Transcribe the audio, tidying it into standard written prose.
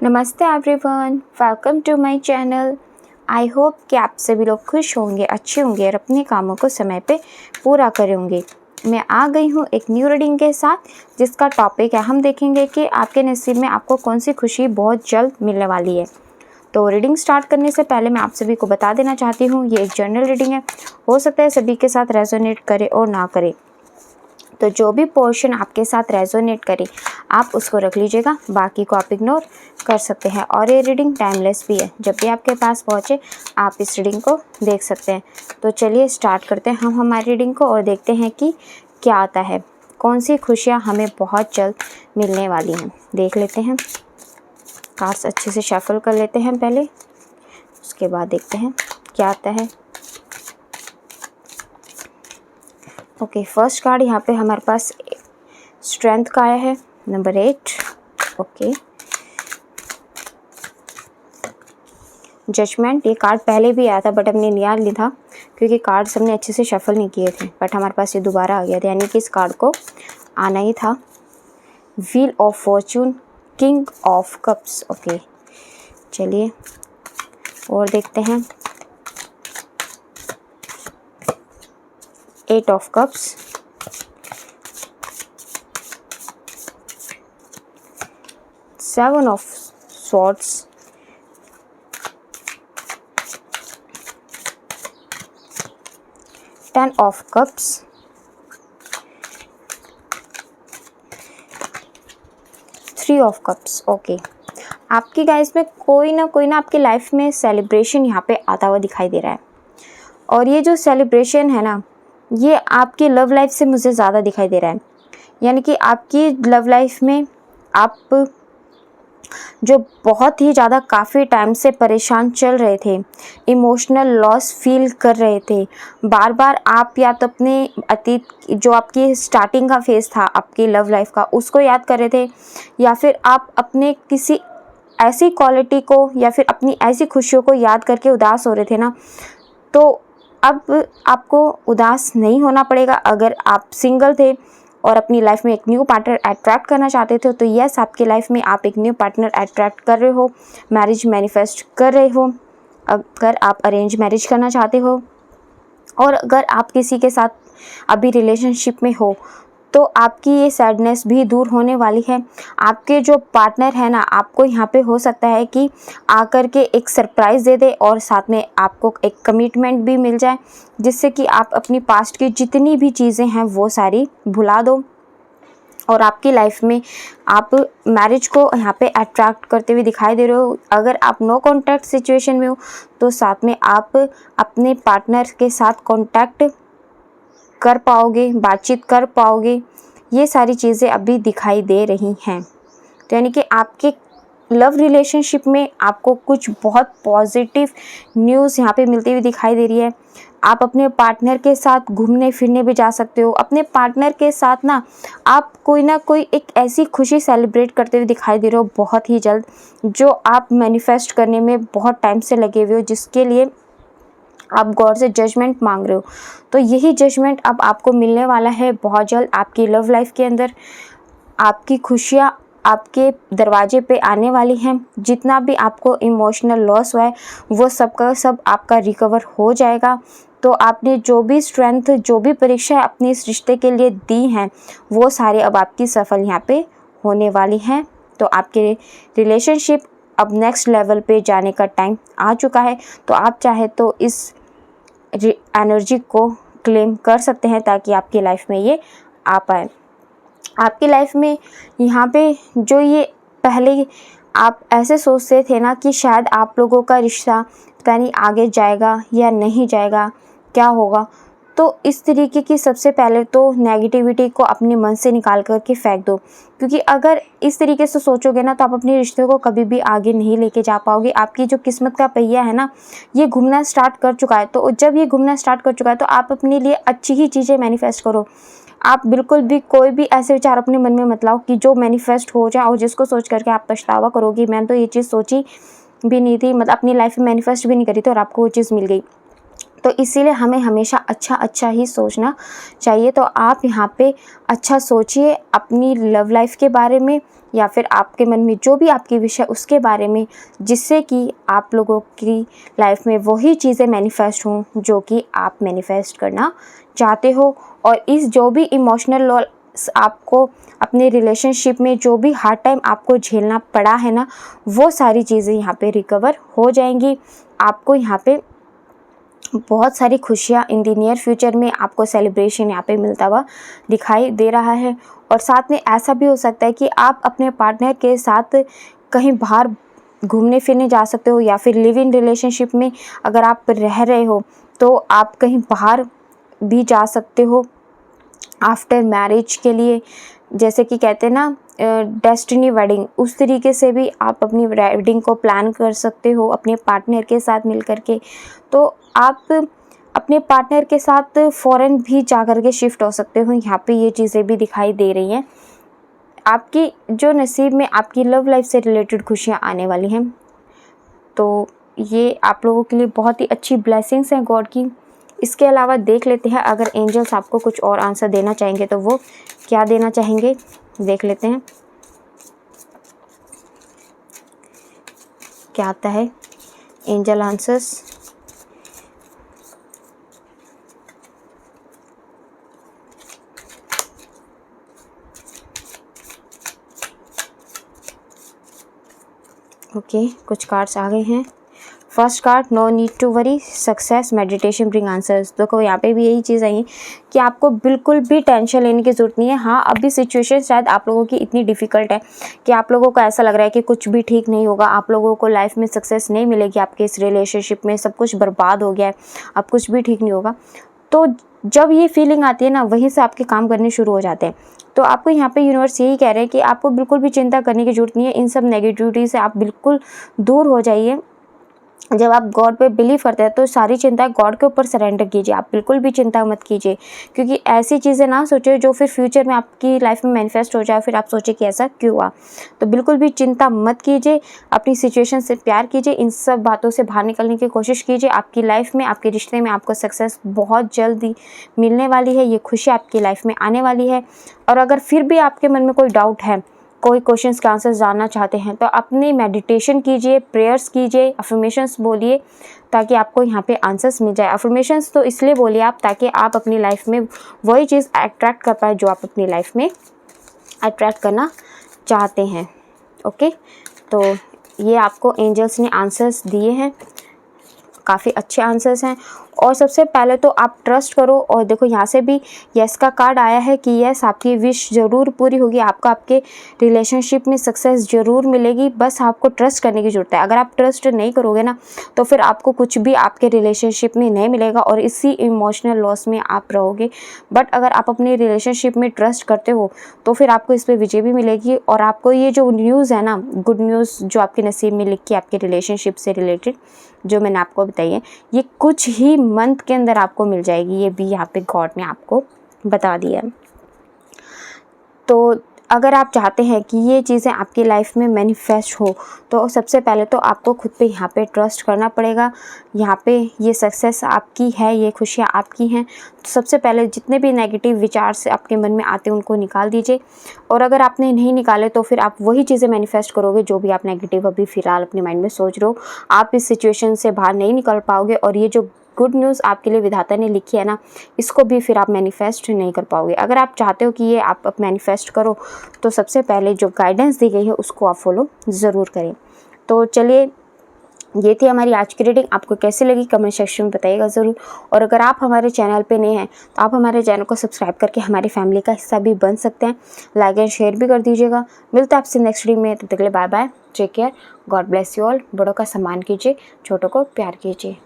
नमस्ते everyone, welcome to my channel. I hope कि आप सभी लोग खुश होंगे, अच्छे होंगे और अपने कामों को समय पे पूरा करेंगे। मैं आ गई हूँ एक न्यू रीडिंग के साथ, जिसका टॉपिक है, हम देखेंगे कि आपके नसीब में आपको कौन सी खुशी बहुत जल्द मिलने वाली है। तो रीडिंग स्टार्ट करने से पहले मैं आप सभी को बता देना चाहती हूँ, ये एक जनरल रीडिंग है। हो सकता है सभी के साथ रेजोनेट करे और ना करे, तो जो भी पोर्शन आपके साथ रेजोनेट करे आप उसको रख लीजिएगा, बाकी को आप इग्नोर कर सकते हैं। और ये रीडिंग टाइमलेस भी है, जब भी आपके पास पहुँचे आप इस रीडिंग को देख सकते हैं। तो चलिए स्टार्ट करते हैं हम हमारी रीडिंग को और देखते हैं कि क्या आता है, कौन सी खुशियाँ हमें बहुत जल्द मिलने वाली हैं। देख लेते हैं, कार्ड्स अच्छे से शफल कर लेते हैं पहले, उसके बाद देखते हैं क्या आता है। ओके, फर्स्ट कार्ड यहाँ पे हमारे पास स्ट्रेंथ का आया है, नंबर 8। ओके, जजमेंट, ये कार्ड पहले भी आया था बट हमने याद नहीं था क्योंकि कार्ड्स हमने अच्छे से शफल नहीं किए थे, बट हमारे पास ये दोबारा आ गया था, यानी कि इस कार्ड को आना ही था। Wheel of Fortune, king of cups. Okay, चलिए और देखते हैं। 8 of cups, 7 of swords, 10 of cups, 3 of cups. Okay, आपकी गाइस में कोई ना आपकी लाइफ में सेलिब्रेशन यहाँ पे आता हुआ दिखाई दे रहा है, और ये जो सेलिब्रेशन है ना, ये आपकी लव लाइफ से मुझे ज़्यादा दिखाई दे रहा है। यानी कि आपकी लव लाइफ में आप जो बहुत ही ज़्यादा काफ़ी टाइम से परेशान चल रहे थे, इमोशनल लॉस फील कर रहे थे, बार बार आप या तो अपने अतीत जो आपकी स्टार्टिंग का फेज़ था आपकी लव लाइफ का, उसको याद कर रहे थे, या फिर आप अपने किसी ऐसी क्वालिटी को या फिर अपनी ऐसी खुशियों को याद करके उदास हो रहे थे ना। तो अब आपको उदास नहीं होना पड़ेगा। अगर आप सिंगल थे और अपनी लाइफ में एक न्यू पार्टनर अट्रैक्ट करना चाहते थे, तो यस, आपकी लाइफ में आप एक न्यू पार्टनर अट्रैक्ट कर रहे हो, मैरिज मैनिफेस्ट कर रहे हो। अगर आप अरेंज मैरिज करना चाहते हो और अगर आप किसी के साथ अभी रिलेशनशिप में हो, तो आपकी ये सैडनेस भी दूर होने वाली है। आपके जो पार्टनर है ना, आपको यहाँ पे हो सकता है कि आकर के एक सरप्राइज़ दे दे और साथ में आपको एक कमिटमेंट भी मिल जाए, जिससे कि आप अपनी पास्ट की जितनी भी चीज़ें हैं वो सारी भुला दो और आपकी लाइफ में आप मैरिज को यहाँ पे अट्रैक्ट करते हुए दिखाई दे रहे हो। अगर आप नो कॉन्टैक्ट सिचुएशन में हो, तो साथ में आप अपने पार्टनर के साथ कॉन्टैक्ट कर पाओगे, बातचीत कर पाओगे, ये सारी चीज़ें अभी दिखाई दे रही हैं। तो यानी कि आपके लव रिलेशनशिप में आपको कुछ बहुत पॉजिटिव न्यूज़ यहाँ पे मिलती हुई दिखाई दे रही है। आप अपने पार्टनर के साथ घूमने फिरने भी जा सकते हो। अपने पार्टनर के साथ ना आप कोई ना कोई एक ऐसी खुशी सेलिब्रेट करते हुए दिखाई दे रहे हो बहुत ही जल्द, जो आप मैनिफेस्ट करने में बहुत टाइम से लगे हुए हो, जिसके लिए आप गॉड से जजमेंट मांग रहे हो। तो यही जजमेंट अब आपको मिलने वाला है बहुत जल्द। आपकी लव लाइफ के अंदर आपकी खुशियाँ आपके दरवाजे पे आने वाली हैं। जितना भी आपको इमोशनल लॉस हुआ है वो सब का सब आपका रिकवर हो जाएगा। तो आपने जो भी स्ट्रेंथ, जो भी परीक्षा अपने इस रिश्ते के लिए दी हैं, वो सारे अब आपकी सफल यहाँ पे होने वाली हैं। तो आपके रिलेशनशिप अब नेक्स्ट लेवल पे जाने का टाइम आ चुका है। तो आप चाहे तो इस एनर्जी को क्लेम कर सकते हैं ताकि आपकी लाइफ में ये आ पाए। आपकी लाइफ में यहाँ पे जो ये पहले आप ऐसे सोचते थे ना कि शायद आप लोगों का रिश्ता पता नहीं आगे जाएगा या नहीं जाएगा, क्या होगा, तो इस तरीके की सबसे पहले तो नेगेटिविटी को अपने मन से निकाल करके फेंक दो। क्योंकि अगर इस तरीके से सोचोगे ना, तो आप अपने रिश्ते को कभी भी आगे नहीं लेके जा पाओगे। आपकी जो किस्मत का पहिया है ना, ये घूमना स्टार्ट कर चुका है। तो जब ये घूमना स्टार्ट कर चुका है, तो आप अपने लिए अच्छी ही चीज़ें मैनिफेस्ट करो। आप बिल्कुल भी कोई भी ऐसे विचार अपने मन में मत लाओ कि जो मैनिफेस्ट हो जाए और जिसको सोच करके आप पछतावा करोगी, मैंने तो ये चीज़ सोची भी नहीं थी, मतलब अपनी लाइफ में मैनिफेस्ट भी नहीं करी थी और आपको वो चीज़ मिल गई। तो इसीलिए हमें हमेशा अच्छा ही सोचना चाहिए। तो आप यहाँ पे अच्छा सोचिए अपनी लव लाइफ के बारे में, या फिर आपके मन में जो भी आपकी विश है उसके बारे में, जिससे कि आप लोगों की लाइफ में वही चीज़ें मैनिफेस्ट हों जो कि आप मैनिफेस्ट करना चाहते हो। और इस जो भी इमोशनल लॉस आपको अपने रिलेशनशिप में जो भी हार्ड टाइम आपको झेलना पड़ा है ना, वो सारी चीज़ें यहाँ पे रिकवर हो जाएंगी। आपको यहाँ पे बहुत सारी खुशियाँ इन द नियर फ्यूचर में आपको सेलिब्रेशन यहाँ पे मिलता हुआ दिखाई दे रहा है। और साथ में ऐसा भी हो सकता है कि आप अपने पार्टनर के साथ कहीं बाहर घूमने फिरने जा सकते हो, या फिर लिव इन रिलेशनशिप में अगर आप रह रहे हो तो आप कहीं बाहर भी जा सकते हो आफ्टर मैरिज के लिए। जैसे कि कहते हैं ना डेस्टिनी वेडिंग, उस तरीके से भी आप अपनी वेडिंग को प्लान कर सकते हो अपने पार्टनर के साथ मिल कर के। तो आप अपने पार्टनर के साथ फ़ॉरेन भी जा कर के शिफ्ट हो सकते हो। यहाँ पे ये चीज़ें भी दिखाई दे रही हैं। आपकी जो नसीब में आपकी लव लाइफ से रिलेटेड खुशियाँ आने वाली हैं, तो ये आप लोगों के लिए बहुत ही अच्छी ब्लेसिंग्स हैं गॉड की। इसके अलावा देख लेते हैं अगर एंजल्स आपको कुछ और आंसर देना चाहेंगे तो वो क्या देना चाहेंगे, देख लेते हैं क्या आता है एंजल आंसर्स। ओके, कुछ कार्ड्स आ गए हैं। First card, no need to worry, success meditation bring answers. देखो यहाँ पे भी यही चीज़ आई है कि आपको बिल्कुल भी टेंशन लेने की ज़रूरत नहीं है। हाँ, अभी सिचुएशन शायद आप लोगों की इतनी डिफ़िकल्ट है कि आप लोगों को ऐसा लग रहा है कि कुछ भी ठीक नहीं होगा, आप लोगों को लाइफ में सक्सेस नहीं मिलेगी, आपके इस रिलेशनशिप में सब कुछ बर्बाद हो गया है, अब कुछ भी ठीक नहीं होगा। तो जब ये फीलिंग आती है ना, वहीं से आपके काम करने शुरू हो जाते हैं। तो आपको यहाँ पे यूनिवर्स यही कह रहे हैं कि आपको बिल्कुल भी चिंता करने की ज़रूरत नहीं है। इन सब नेगेटिविटी से आप बिल्कुल दूर हो जाइए। जब आप गॉड पे बिलीव करते हैं तो सारी चिंता गॉड के ऊपर सरेंडर कीजिए। आप बिल्कुल भी चिंता मत कीजिए, क्योंकि ऐसी चीज़ें ना सोचिए जो फिर फ्यूचर में आपकी लाइफ में मैनिफेस्ट हो जाए, फिर आप सोचिए कि ऐसा क्यों हुआ। तो बिल्कुल भी चिंता मत कीजिए, अपनी सिचुएशन से प्यार कीजिए, इन सब बातों से बाहर निकलने की कोशिश कीजिए। आपकी लाइफ में, आपके रिश्ते में आपको सक्सेस बहुत जल्दी मिलने वाली है। ये खुशी आपकी लाइफ में आने वाली है। और अगर फिर भी आपके मन में कोई डाउट है, कोई क्वेश्चंस के आंसर्स जानना चाहते हैं, तो अपनी मेडिटेशन कीजिए, प्रेयर्स कीजिए, अफर्मेशंस बोलिए, ताकि आपको यहाँ पे आंसर्स मिल जाए। अफर्मेशंस तो इसलिए बोलिए आप, ताकि आप अपनी लाइफ में वही चीज़ अट्रैक्ट कर पाए जो आप अपनी लाइफ में अट्रैक्ट करना चाहते हैं। ओके, तो ये आपको एंजल्स ने आंसर्स दिए हैं, काफ़ी अच्छे आंसर्स हैं। और सबसे पहले तो आप ट्रस्ट करो। और देखो यहाँ से भी यस का कार्ड आया है कि यस, आपकी विश ज़रूर पूरी होगी, आपको आपके रिलेशनशिप में सक्सेस ज़रूर मिलेगी। बस आपको ट्रस्ट करने की ज़रूरत है। अगर आप ट्रस्ट नहीं करोगे ना, तो फिर आपको कुछ भी आपके रिलेशनशिप में नहीं मिलेगा और इसी इमोशनल लॉस में आप रहोगे। बट अगर आप अपने रिलेशनशिप में ट्रस्ट करते हो तो फिर आपको इस पर विजय भी मिलेगी। और आपको ये जो न्यूज़ है ना, गुड न्यूज़ जो आपके नसीब में लिखी है आपके रिलेशनशिप से रिलेटेड, जो मैंने आपको बताई है, ये कुछ ही मंथ के अंदर आपको मिल जाएगी। ये भी यहाँ पे गॉड ने आपको बता दिया है। तो अगर आप चाहते हैं कि ये चीज़ें आपकी लाइफ में मैनिफेस्ट हो, तो सबसे पहले तो आपको खुद पे यहाँ पे ट्रस्ट करना पड़ेगा। यहाँ पे ये सक्सेस आपकी है, ये खुशियाँ आपकी हैं। तो सबसे पहले जितने भी नेगेटिव विचार से आपके मन में आते हैं उनको निकाल दीजिए। और अगर आपने नहीं निकाले तो फिर आप वही चीज़ें मैनिफेस्ट करोगे जो भी आप नेगेटिव अभी फ़िलहाल अपने माइंड में सोच रहे हो। आप इस सिचुएशन से बाहर नहीं निकल पाओगे और ये जो गुड न्यूज़ आपके लिए विधाता ने लिखी है ना, इसको भी फिर आप मैनिफेस्ट नहीं कर पाओगे। अगर आप चाहते हो कि ये आप मैनिफेस्ट करो, तो सबसे पहले जो गाइडेंस दी गई है उसको आप फॉलो ज़रूर करें। तो चलिए, ये थी हमारी आज की रीडिंग। आपको कैसी लगी कमेंट सेक्शन में बताइएगा ज़रूर। और अगर आप हमारे चैनल पे नए हैं तो आप हमारे चैनल को सब्सक्राइब करके हमारी फैमिली का हिस्सा भी बन सकते हैं। लाइक एंड शेयर भी कर दीजिएगा। मिलते हैं आपसे नेक्स्ट रीडिंग में। तब तक के लिए bye bye, take care, God bless you all. बड़ों का सम्मान कीजिए, छोटों को प्यार कीजिए।